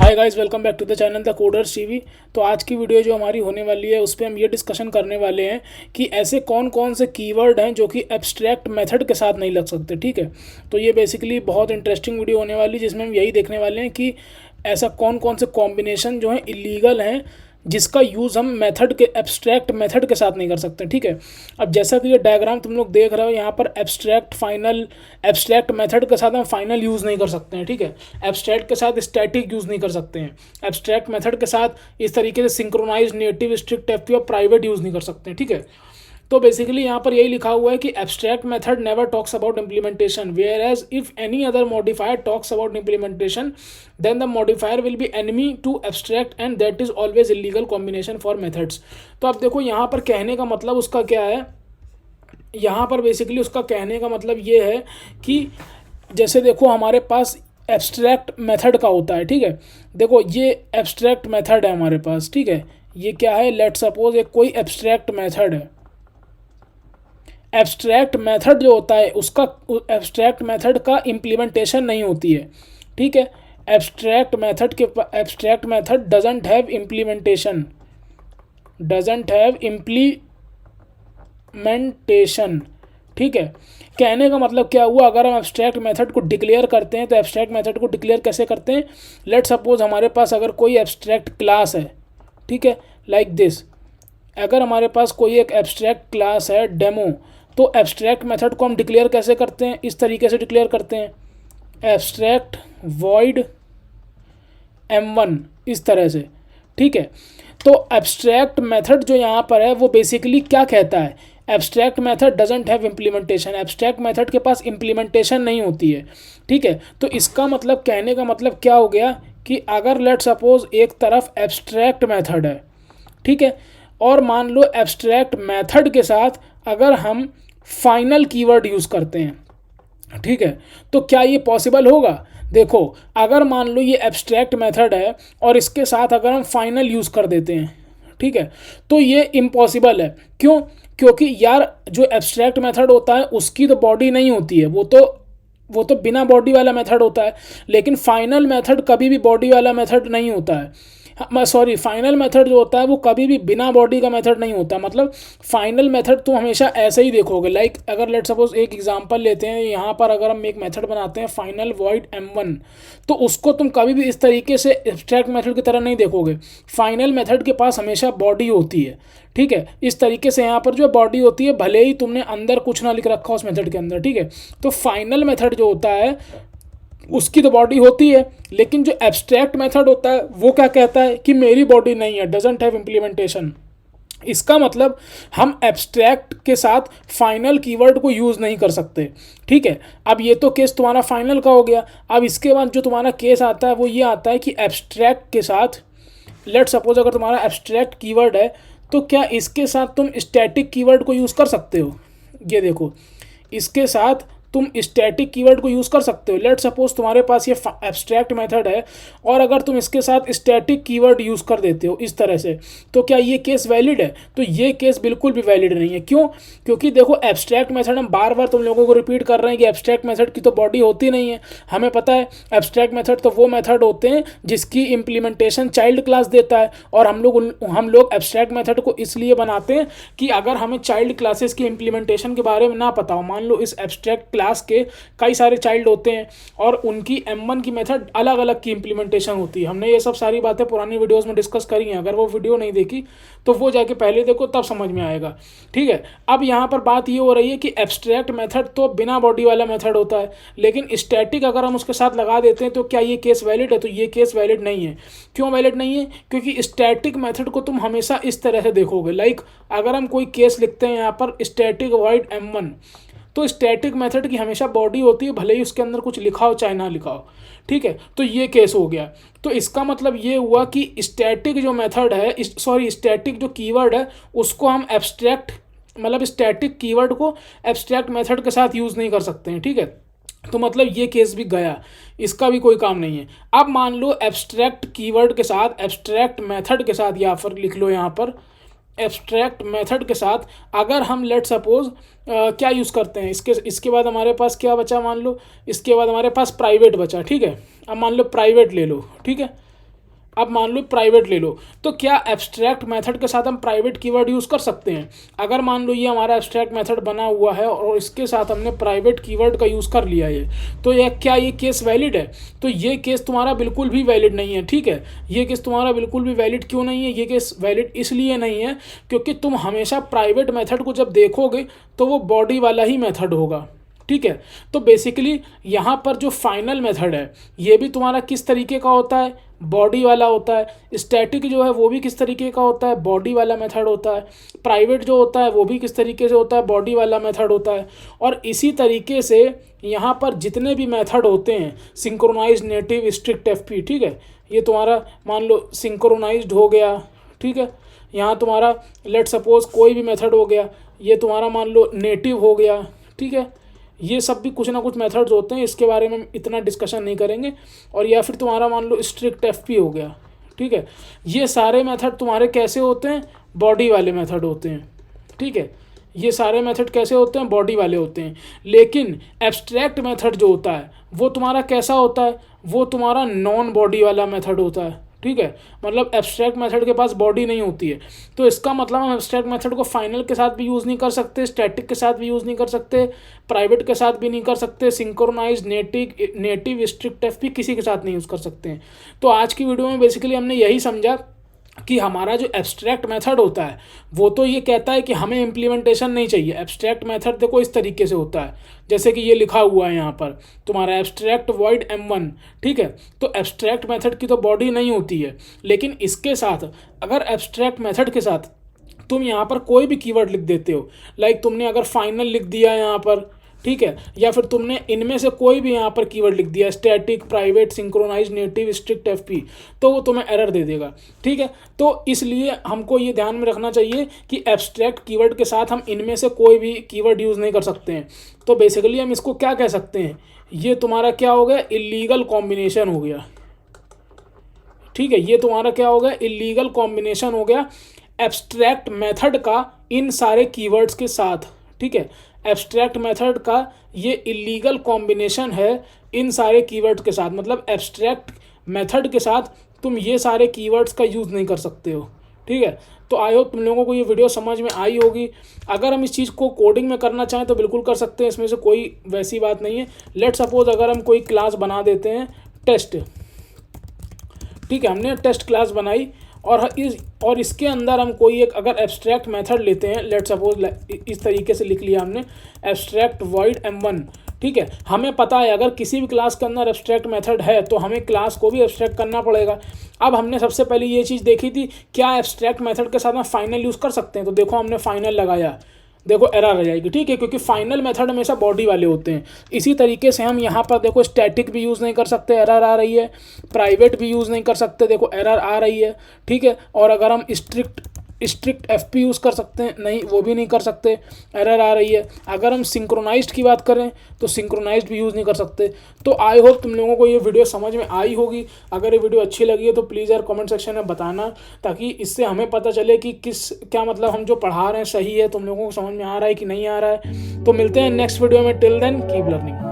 Hi guys, welcome back to the channel the coders TV. तो आज की video जो हमारी होने वाली है उस पर हम ये डिस्कशन करने वाले हैं कि ऐसे कौन कौन से कीवर्ड हैं जो कि एब्स्ट्रैक्ट मेथड के साथ नहीं लग सकते। ठीक है, तो ये बेसिकली बहुत इंटरेस्टिंग वीडियो होने वाली है जिसमें हम यही देखने वाले हैं कि ऐसा कौन कौन से कॉम्बिनेशन जो हैं इलीगल हैं जिसका यूज़ हम मेथड के एब्स्ट्रैक्ट मेथड के साथ नहीं कर सकते। ठीक है, अब जैसा कि ये डायग्राम तुम लोग देख रहे हो यहाँ पर एब्स्ट्रैक्ट मेथड के साथ हम फाइनल यूज़ नहीं कर सकते हैं। ठीक है, एब्स्ट्रैक्ट के साथ स्टैटिक यूज़ नहीं कर सकते हैं। एब्स्ट्रैक्ट मेथड के साथ इस तरीके से synchronise native strict F private use नहीं कर सकते हैं। ठीक है, तो बेसिकली यहाँ पर यही लिखा हुआ है कि abstract method never talks about implementation, whereas if any other modifier talks about implementation then the modifier will be enemy to abstract and that is always illegal combination for methods. तो अब देखो यहाँ पर कहने का मतलब उसका क्या है, यहाँ पर बेसिकली उसका कहने का मतलब ये है कि जैसे देखो हमारे पास एब्स्ट्रैक्ट मेथड का होता है। ठीक है, देखो ये एब्स्ट्रैक्ट मेथड है हमारे पास। ठीक है, ये क्या है, लेट सपोज एक कोई एब्स्ट्रैक्ट मेथड है। एब्स्ट्रैक्ट मेथड जो होता है उसका एब्स्ट्रैक्ट मेथड का इम्प्लीमेंटेशन नहीं होती है। ठीक है, abstract method doesn't have implementation, ठीक है, कहने का मतलब क्या हुआ, अगर हम एब्स्ट्रैक्ट मेथड को डिक्लेयर करते हैं तो एब्स्ट्रैक्ट मेथड को डिक्लेयर कैसे करते हैं। लेट सपोज हमारे पास अगर कोई एब्स्ट्रैक्ट क्लास है, ठीक है, लाइक दिस, अगर हमारे पास कोई एक एब्स्ट्रैक्ट क्लास है डेमो, तो एब्स्ट्रैक्ट मेथड को हम डिक्लेयर कैसे करते हैं, इस तरीके से डिक्लेयर करते हैं, एब्स्ट्रैक्ट वॉइड m1, इस तरह से। ठीक है, तो एब्स्ट्रैक्ट मेथड जो यहाँ पर है वो बेसिकली क्या कहता है, abstract method doesn't have implementation, abstract method के पास इम्प्लीमेंटेशन नहीं होती है। ठीक है, तो इसका मतलब कहने का मतलब क्या हो गया कि अगर लेट सपोज एक तरफ एब्स्ट्रैक्ट मेथड है, ठीक है, और मान लो एब्स्ट्रैक्ट मेथड के साथ अगर हम फाइनल कीवर्ड यूज़ करते हैं, ठीक है, तो क्या ये पॉसिबल होगा। देखो अगर मान लो ये एब्स्ट्रैक्ट मेथड है और इसके साथ अगर हम फाइनल यूज़ कर देते हैं, ठीक है, तो ये इम्पॉसिबल है। क्यों, क्योंकि यार जो एब्स्ट्रैक्ट मेथड होता है उसकी तो बॉडी नहीं होती है, वो तो बिना बॉडी वाला मेथड होता है, लेकिन फाइनल मेथड कभी भी बॉडी वाला मेथड नहीं होता है। सॉरी, फाइनल मेथड जो होता है वो कभी भी बिना बॉडी का मेथड नहीं होता। मतलब फाइनल मेथड तुम हमेशा ऐसे ही देखोगे। लाइक अगर लेट सपोज एक एग्जांपल लेते हैं, यहाँ पर अगर हम एक मेथड बनाते हैं फाइनल वॉइड m1, तो उसको तुम कभी भी इस तरीके से एब्स्ट्रैक्ट मेथड की तरह नहीं देखोगे। फाइनल मेथड के पास हमेशा बॉडी होती है। ठीक है, इस तरीके से यहाँ पर जो बॉडी होती है, भले ही तुमने अंदर कुछ ना लिख रखा उस मेथड के अंदर। ठीक है, तो फाइनल मेथड जो होता है उसकी तो बॉडी होती है, लेकिन जो एब्स्ट्रैक्ट मेथड होता है वो क्या कहता है कि मेरी बॉडी नहीं है, डजंट हैव इम्प्लीमेंटेशन। इसका मतलब हम एब्स्ट्रैक्ट के साथ फाइनल कीवर्ड को यूज़ नहीं कर सकते। ठीक है, अब ये तो केस तुम्हारा फाइनल का हो गया। अब इसके बाद जो तुम्हारा केस आता है वो ये आता है कि एब्स्ट्रैक्ट के साथ लेट सपोज अगर तुम्हारा एब्स्ट्रैक्ट कीवर्ड है तो क्या इसके साथ तुम स्टैटिक कीवर्ड को यूज़ कर सकते हो। ये देखो, इसके साथ तुम स्टैटिक कीवर्ड को यूज़ कर सकते हो। लेट सपोज तुम्हारे पास ये एब्स्ट्रैक्ट मेथड है और अगर तुम इसके साथ स्टैटिक कीवर्ड यूज़ कर देते हो इस तरह से, तो क्या ये केस वैलिड है। तो ये केस बिल्कुल भी वैलिड नहीं है। क्यों, क्योंकि देखो एब्स्ट्रैक्ट मेथड, हम बार बार तुम लोगों को रिपीट कर रहे हैं कि एब्स्ट्रैक्ट मेथड की तो बॉडी होती नहीं है। हमें पता है एब्स्ट्रैक्ट मेथड तो वो मेथड होते हैं जिसकी इम्प्लीमेंटेशन चाइल्ड क्लास देता है, और हम लोग एब्स्ट्रैक्ट मेथड को इसलिए बनाते हैं कि अगर हमें चाइल्ड क्लासेस की इम्प्लीमेंटेशन के बारे में ना पता हो, मान लो इस एब्स्ट्रैक्ट क्लास के कई सारे चाइल्ड होते हैं और उनकी m1 की मेथड अलग अलग की इंप्लीमेंटेशन होती है। हमने ये सब सारी बातें पुरानी वीडियोस में डिस्कस करी हैं, अगर वो वीडियो नहीं देखी तो वो जाके पहले देखो, तब समझ में आएगा। ठीक है, अब यहाँ पर बात ये हो रही है कि एब्स्ट्रैक्ट मेथड तो बिना बॉडी वाला मेथड होता है, लेकिन स्टैटिक अगर हम उसके साथ लगा देते हैं तो क्या ये केस वैलिड है। तो ये केस वैलिड नहीं है। क्यों वैलिड नहीं है, क्योंकि स्टैटिक मेथड को तुम हमेशा इस तरह से देखोगे। लाइक अगर हम कोई केस लिखते हैं यहाँ पर स्टैटिक वॉइड m1, तो स्टैटिक मेथड की हमेशा बॉडी होती है, भले ही उसके अंदर कुछ लिखा हो चाहे ना लिखा हो। ठीक है, तो ये केस हो गया। तो इसका मतलब ये हुआ कि स्टैटिक जो मेथड है, स्टैटिक जो कीवर्ड है उसको हम एब्स्ट्रैक्ट, मतलब स्टैटिक कीवर्ड को एब्स्ट्रैक्ट मेथड के साथ यूज़ नहीं कर सकते हैं। ठीक है, तो मतलब ये केस भी गया, इसका भी कोई काम नहीं है। अब मान लो एब्स्ट्रैक्ट कीवर्ड के साथ एब्स्ट्रैक्ट मेथड के साथ, या फिर लिख लो यहाँ पर एब्स्ट्रैक्ट मेथड के साथ अगर हम लेट सपोज क्या यूज़ करते हैं, इसके बाद हमारे पास क्या बचा, मान लो इसके बाद हमारे पास प्राइवेट बचा। ठीक है, अब मान लो प्राइवेट ले लो। ठीक है, अब मान लो प्राइवेट ले लो, तो क्या एब्स्ट्रैक्ट मेथड के साथ हम प्राइवेट कीवर्ड यूज़ कर सकते हैं? अगर मान लो ये हमारा एब्स्ट्रैक्ट मेथड बना हुआ है और इसके साथ हमने प्राइवेट कीवर्ड का यूज़ कर लिया है, तो क्या ये केस वैलिड है? तो ये केस तुम्हारा बिल्कुल भी वैलिड नहीं है, ठीक है। ये केस तुम्हारा बिल्कुल भी वैलिड क्यों नहीं है? ये केस वैलिड इसलिए नहीं है क्योंकि तुम हमेशा प्राइवेट मेथड को जब देखोगे तो वो बॉडी वाला ही मेथड होगा, ठीक है। तो बेसिकली यहाँ पर जो फाइनल मेथड है ये भी तुम्हारा किस तरीके का होता है? बॉडी वाला होता है। स्टैटिक जो है वो भी किस तरीके का होता है? बॉडी वाला मेथड होता है। प्राइवेट जो होता है वो भी किस तरीके से होता है? बॉडी वाला मेथड होता है। और इसी तरीके से यहाँ पर जितने भी मेथड होते हैं, सिंक्रोनाइज, नेटिव, स्ट्रिक्ट, एफपी, ठीक है, ये तुम्हारा मान लो सिंक्रोनाइज्ड हो गया, ठीक है। यहाँ तुम्हारा लेट सपोज कोई भी मेथड हो गया, ये तुम्हारा मान लो नेटिव हो गया, ठीक है। ये सब भी कुछ ना कुछ मेथड्स होते हैं, इसके बारे में इतना डिस्कशन नहीं करेंगे। और या फिर तुम्हारा मान लो स्ट्रिक्ट एफपी हो गया, ठीक है। ये सारे मेथड तुम्हारे कैसे होते हैं? बॉडी वाले मेथड होते हैं, ठीक है। ये सारे मेथड कैसे होते हैं? बॉडी वाले होते हैं। लेकिन एब्स्ट्रैक्ट मेथड जो होता है वो तुम्हारा कैसा होता है? वो तुम्हारा नॉन बॉडी वाला मेथड होता है, ठीक है। मतलब एब्स्ट्रैक्ट मेथड के पास बॉडी नहीं होती है। तो इसका मतलब हम एब्स्ट्रैक्ट मेथड को फाइनल के साथ भी यूज़ नहीं कर सकते, स्टैटिक के साथ भी यूज़ नहीं कर सकते, प्राइवेट के साथ भी नहीं कर सकते, सिंक्रोनाइज, नेटिव, स्ट्रिक्ट, एफपी किसी के साथ नहीं यूज़ कर सकते हैं। तो आज की वीडियो में बेसिकली हमने यही समझा कि हमारा जो एब्स्ट्रैक्ट मेथड होता है वो तो ये कहता है कि हमें इम्प्लीमेंटेशन नहीं चाहिए। एब्स्ट्रैक्ट मेथड देखो इस तरीके से होता है, जैसे कि ये लिखा हुआ है यहाँ पर तुम्हारा एब्स्ट्रैक्ट वॉइड M1, ठीक है। तो एब्स्ट्रैक्ट मेथड की तो बॉडी नहीं होती है, लेकिन इसके साथ अगर एब्स्ट्रैक्ट मेथड के साथ तुम यहाँ पर कोई भी कीवर्ड लिख देते हो, लाइक तुमने अगर फाइनल लिख दिया यहाँ पर, ठीक है, या फिर तुमने इनमें से कोई भी यहाँ पर कीवर्ड लिख दिया, static, private, synchronise, native, strict, FP, तो वो तुम्हें एरर दे देगा, ठीक है। तो इसलिए हमको ये ध्यान में रखना चाहिए कि एब्स्ट्रैक्ट कीवर्ड के साथ हम इनमें से कोई भी कीवर्ड यूज़ नहीं कर सकते हैं। तो बेसिकली हम इसको क्या कह सकते हैं? ये तुम्हारा क्या हो गया? इलीगल कॉम्बिनेशन हो गया, ठीक है। ये तुम्हारा क्या हो गया? इलीगल कॉम्बिनेशन हो गया एब्स्ट्रैक्ट मेथड का इन सारे कीवर्ड्स के साथ, ठीक है। एब्स्ट्रैक्ट मेथड का ये इलीगल कॉम्बिनेशन है इन सारे कीवर्ड्स के साथ, मतलब एब्स्ट्रैक्ट मेथड के साथ तुम ये सारे कीवर्ड्स का यूज़ नहीं कर सकते हो, ठीक है। तो आई होप तुम लोगों को ये वीडियो समझ में आई होगी। अगर हम इस चीज़ को कोडिंग में करना चाहें तो बिल्कुल कर सकते हैं, इसमें से कोई वैसी बात नहीं है। लेट सपोज अगर हम कोई क्लास बना देते हैं टेस्ट, ठीक है, हमने टेस्ट क्लास बनाई और इसके अंदर हम कोई एक अगर एब्स्ट्रैक्ट मेथड लेते हैं, लेट सपोज इस तरीके से लिख लिया हमने एब्स्ट्रैक्ट वॉइड M1, ठीक है। हमें पता है अगर किसी भी क्लास के अंदर एब्स्ट्रैक्ट मेथड है तो हमें क्लास को भी एब्स्ट्रैक्ट करना पड़ेगा। अब हमने सबसे पहले ये चीज़ देखी थी, क्या एब्स्ट्रैक्ट मेथड के साथ हम फाइनल यूज़ कर सकते हैं? तो देखो हमने फाइनल लगाया, देखो एरर आ जाएगी, ठीक है, क्योंकि फाइनल मेथड हमेशा बॉडी वाले होते हैं। इसी तरीके से हम यहाँ पर देखो स्टैटिक भी यूज़ नहीं कर सकते, एरर आ रही है। प्राइवेट भी यूज़ नहीं कर सकते, देखो एरर आ रही है, ठीक है। और अगर हम स्ट्रिक्ट एफपी यूज़ कर सकते हैं, नहीं वो भी नहीं कर सकते, एरर आ रही है। अगर हम सिंक्रोनाइज्ड की बात करें तो सिंक्रोनाइज्ड भी यूज़ नहीं कर सकते। तो आई होप तुम लोगों को ये वीडियो समझ में आई होगी। अगर ये वीडियो अच्छी लगी है तो प्लीज़ यार कमेंट सेक्शन में बताना, ताकि इससे हमें पता चले कि क्या मतलब हम जो पढ़ा रहे हैं सही है, तुम लोगों को समझ में आ रहा है कि नहीं आ रहा है। तो मिलते हैं नेक्स्ट वीडियो में, टिल देन कीप लर्निंग।